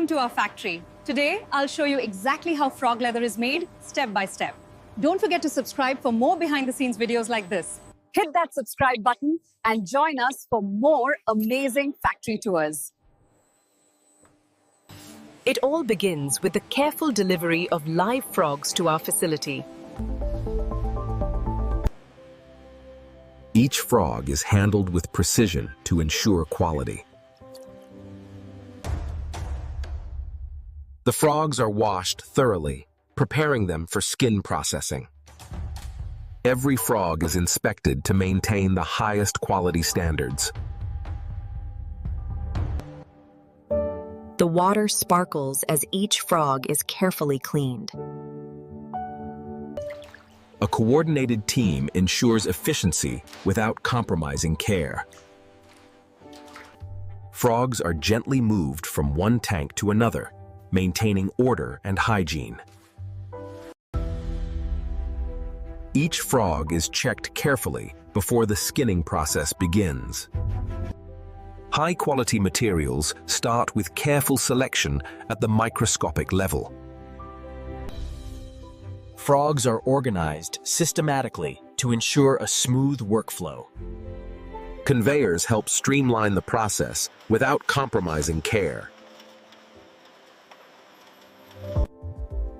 to our factory. Today, I'll show you exactly how frog leather is made, step by step. Don't forget to subscribe for more behind-the-scenes videos like this. Hit that subscribe button and join us for more amazing factory tours. It all begins with the careful delivery of live frogs to our facility. Each frog is handled with precision to ensure quality. The frogs are washed thoroughly, preparing them for skin processing. Every frog is inspected to maintain the highest quality standards. The water sparkles as each frog is carefully cleaned. A coordinated team ensures efficiency without compromising care. Frogs are gently moved from one tank to another, maintaining order and hygiene. Each frog is checked carefully before the skinning process begins. High-quality materials start with careful selection at the microscopic level. Frogs are organized systematically to ensure a smooth workflow. Conveyors help streamline the process without compromising care.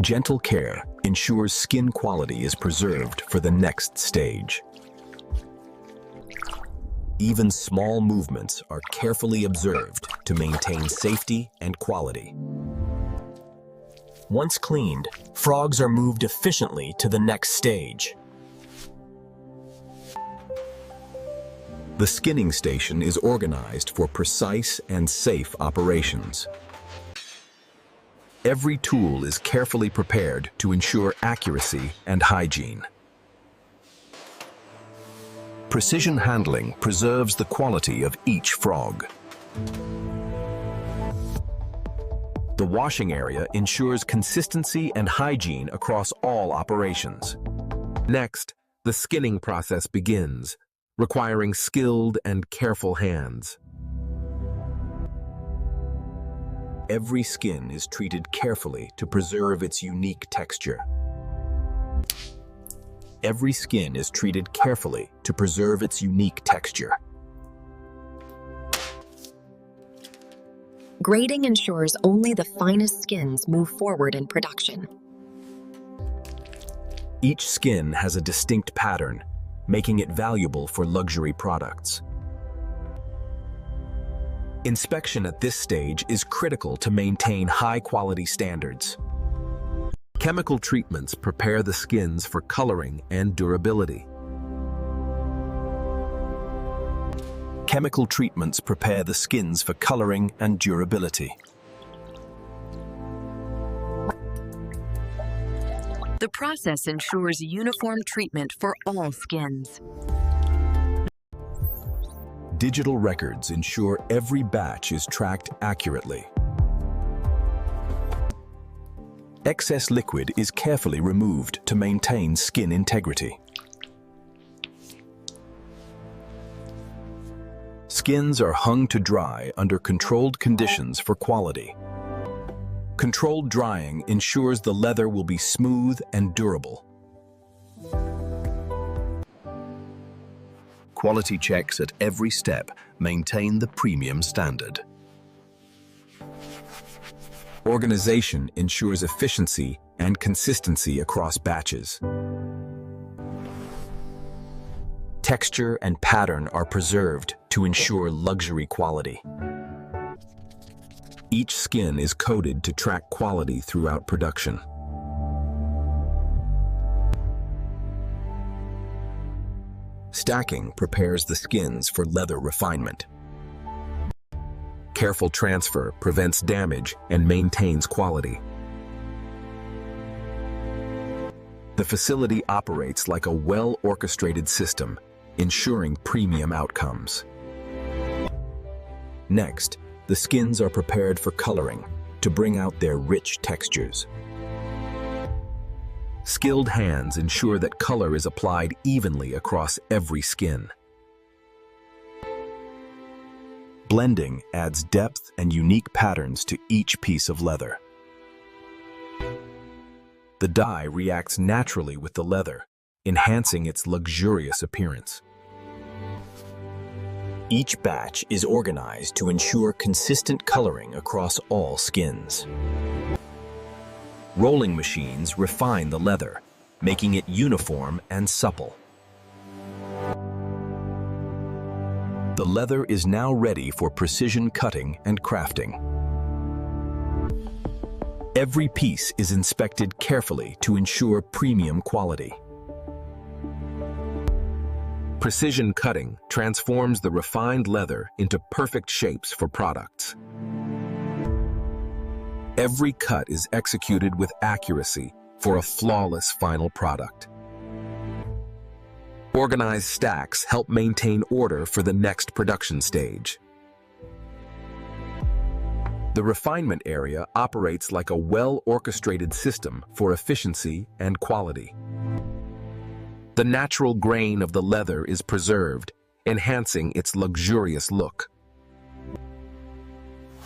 Gentle care ensures skin quality is preserved for the next stage. Even small movements are carefully observed to maintain safety and quality. Once cleaned, frogs are moved efficiently to the next stage. The skinning station is organized for precise and safe operations. Every tool is carefully prepared to ensure accuracy and hygiene. Precision handling preserves the quality of each frog. The washing area ensures consistency and hygiene across all operations. Next, the skinning process begins, requiring skilled and careful hands. Every skin is treated carefully to preserve its unique texture. Every skin is treated carefully to preserve its unique texture. Grading ensures only the finest skins move forward in production. Each skin has a distinct pattern, making it valuable for luxury products. Inspection at this stage is critical to maintain high-quality standards. Chemical treatments prepare the skins for coloring and durability. Chemical treatments prepare the skins for coloring and durability. The process ensures uniform treatment for all skins. Digital records ensure every batch is tracked accurately. Excess liquid is carefully removed to maintain skin integrity. Skins are hung to dry under controlled conditions for quality. Controlled drying ensures the leather will be smooth and durable. Quality checks at every step maintain the premium standard. Organization ensures efficiency and consistency across batches. Texture and pattern are preserved to ensure luxury quality. Each skin is coded to track quality throughout production. Stacking prepares the skins for leather refinement. Careful transfer prevents damage and maintains quality. The facility operates like a well-orchestrated system, ensuring premium outcomes. Next, the skins are prepared for coloring to bring out their rich textures. Skilled hands ensure that color is applied evenly across every skin. Blending adds depth and unique patterns to each piece of leather. The dye reacts naturally with the leather, enhancing its luxurious appearance. Each batch is organized to ensure consistent coloring across all skins. Rolling machines refine the leather, making it uniform and supple. The leather is now ready for precision cutting and crafting. Every piece is inspected carefully to ensure premium quality. Precision cutting transforms the refined leather into perfect shapes for products. Every cut is executed with accuracy for a flawless final product. Organized stacks help maintain order for the next production stage. The refinement area operates like a well-orchestrated system for efficiency and quality. The natural grain of the leather is preserved, enhancing its luxurious look.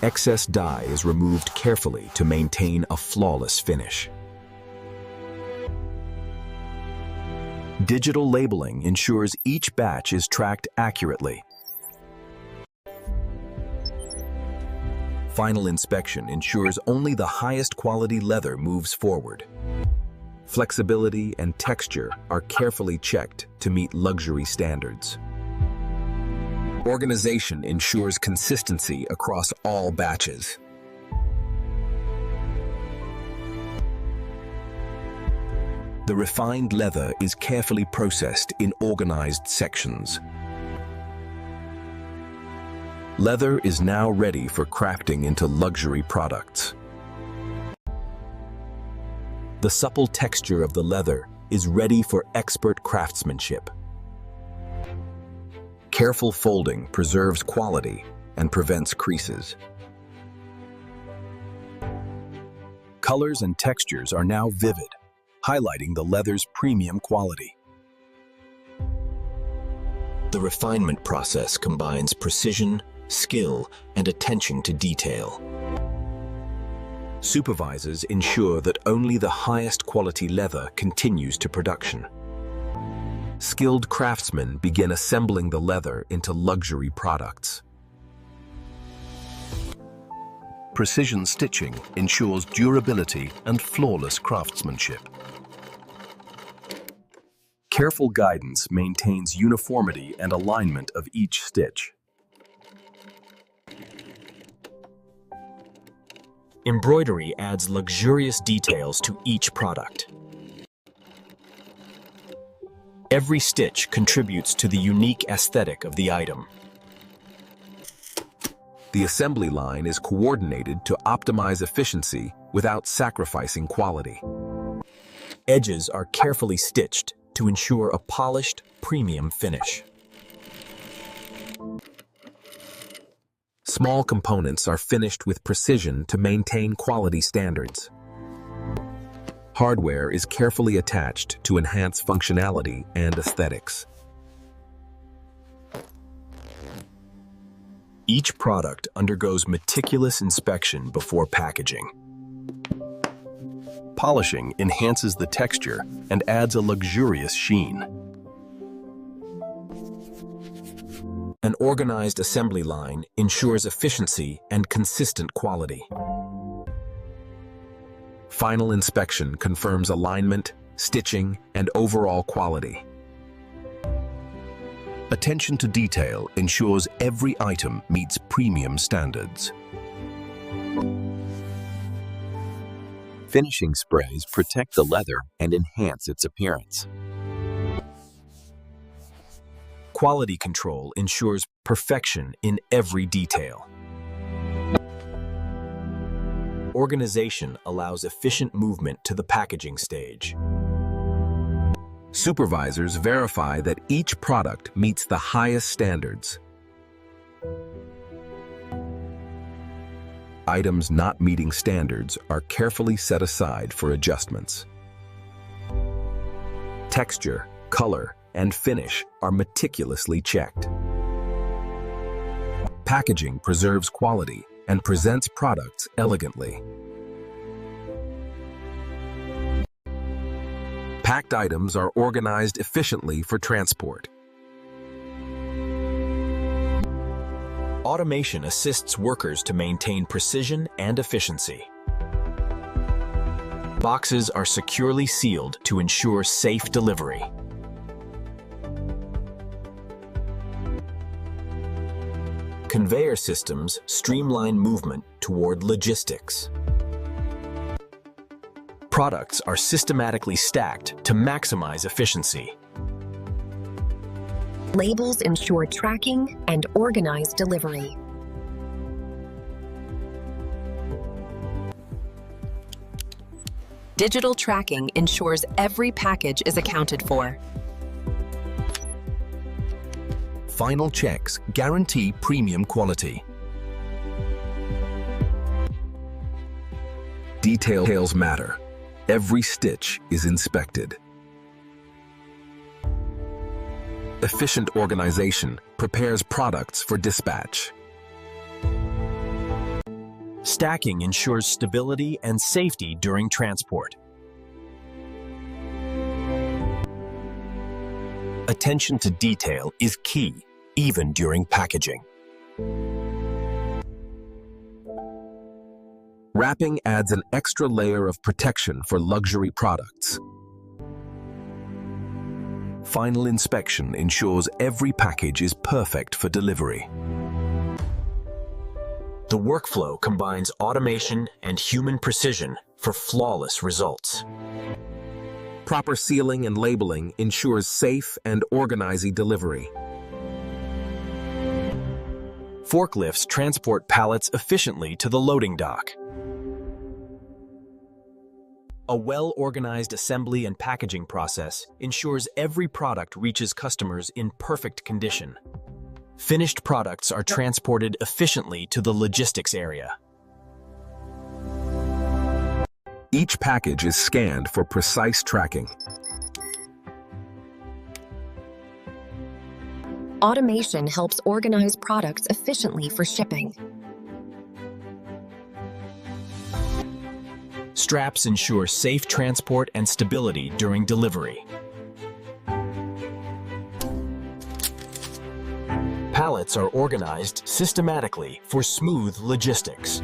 Excess dye is removed carefully to maintain a flawless finish. Digital labeling ensures each batch is tracked accurately. Final inspection ensures only the highest quality leather moves forward. Flexibility and texture are carefully checked to meet luxury standards. Organization ensures consistency across all batches. The refined leather is carefully processed in organized sections. Leather is now ready for crafting into luxury products. The supple texture of the leather is ready for expert craftsmanship. Careful folding preserves quality and prevents creases. Colors and textures are now vivid, highlighting the leather's premium quality. The refinement process combines precision, skill, and attention to detail. Supervisors ensure that only the highest quality leather continues to production. Skilled craftsmen begin assembling the leather into luxury products. Precision stitching ensures durability and flawless craftsmanship. Careful guidance maintains uniformity and alignment of each stitch. Embroidery adds luxurious details to each product. Every stitch contributes to the unique aesthetic of the item. The assembly line is coordinated to optimize efficiency without sacrificing quality. Edges are carefully stitched to ensure a polished, premium finish. Small components are finished with precision to maintain quality standards. Hardware is carefully attached to enhance functionality and aesthetics. Each product undergoes meticulous inspection before packaging. Polishing enhances the texture and adds a luxurious sheen. An organized assembly line ensures efficiency and consistent quality. Final inspection confirms alignment, stitching, and overall quality. Attention to detail ensures every item meets premium standards. Finishing sprays protect the leather and enhance its appearance. Quality control ensures perfection in every detail. Organization allows efficient movement to the packaging stage. Supervisors verify that each product meets the highest standards. Items not meeting standards are carefully set aside for adjustments. Texture, color, and finish are meticulously checked. packaging preserves quality and presents products elegantly. Packed items are organized efficiently for transport. Automation assists workers to maintain precision and efficiency. Boxes are securely sealed to ensure safe delivery. Conveyor systems streamline movement toward logistics. Products are systematically stacked to maximize efficiency. Labels ensure tracking and organized delivery. Digital tracking ensures every package is accounted for. Final checks guarantee premium quality. Details matter. Every stitch is inspected. Efficient organization prepares products for dispatch. Stacking ensures stability and safety during transport. Attention to detail is key, even during packaging. Wrapping adds an extra layer of protection for luxury products. Final inspection ensures every package is perfect for delivery. The workflow combines automation and human precision for flawless results. Proper sealing and labeling ensures safe and organized delivery. Forklifts transport pallets efficiently to the loading dock. A well-organized assembly and packaging process ensures every product reaches customers in perfect condition. Finished products are transported efficiently to the logistics area. Each package is scanned for precise tracking. Automation helps organize products efficiently for shipping. Straps ensure safe transport and stability during delivery. Pallets are organized systematically for smooth logistics.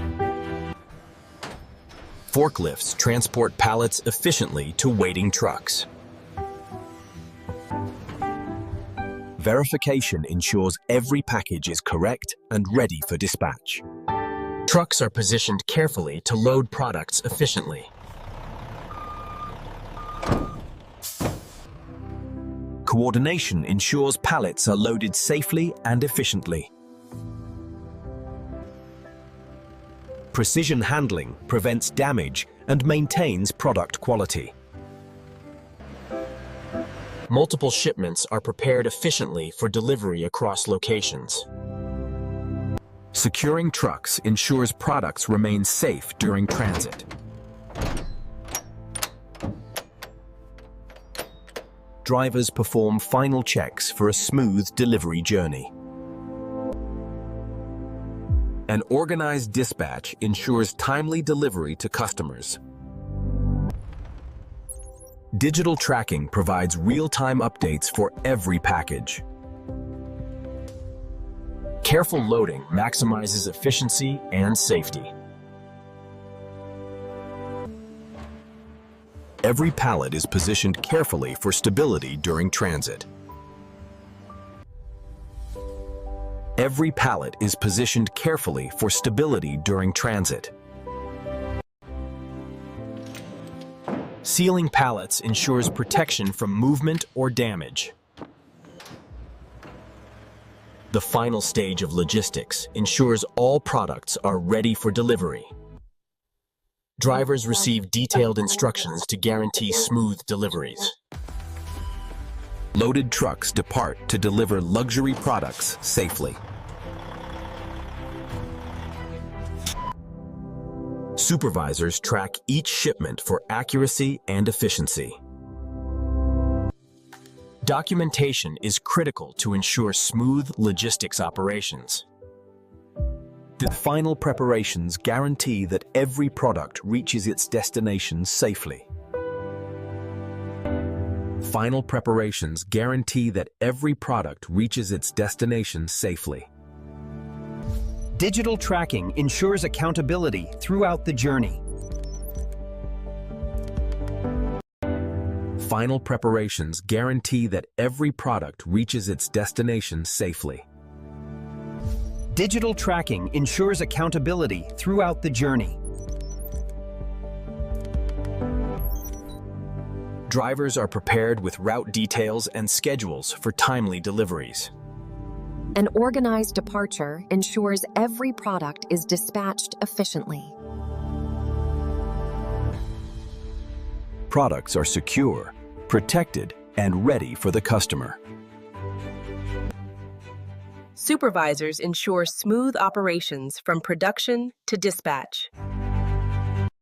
Forklifts transport pallets efficiently to waiting trucks. Verification ensures every package is correct and ready for dispatch. Trucks are positioned carefully to load products efficiently. Coordination ensures pallets are loaded safely and efficiently. Precision handling prevents damage and maintains product quality. Multiple shipments are prepared efficiently for delivery across locations. Securing trucks ensures products remain safe during transit. Drivers perform final checks for a smooth delivery journey. An organized dispatch ensures timely delivery to customers. Digital tracking provides real-time updates for every package. Careful loading maximizes efficiency and safety. Every pallet is positioned carefully for stability during transit. Every pallet is positioned carefully for stability during transit. Sealing pallets ensures protection from movement or damage. The final stage of logistics ensures all products are ready for delivery. Drivers receive detailed instructions to guarantee smooth deliveries. Loaded trucks depart to deliver luxury products safely. Supervisors track each shipment for accuracy and efficiency. Documentation is critical to ensure smooth logistics operations. The final preparations guarantee that every product reaches its destination safely. Final preparations guarantee that every product reaches its destination safely. Digital tracking ensures accountability throughout the journey. Final preparations guarantee that every product reaches its destination safely. Digital tracking ensures accountability throughout the journey. Drivers are prepared with route details and schedules for timely deliveries. An organized departure ensures every product is dispatched efficiently. Products are secure, protected, and ready for the customer. Supervisors ensure smooth operations from production to dispatch.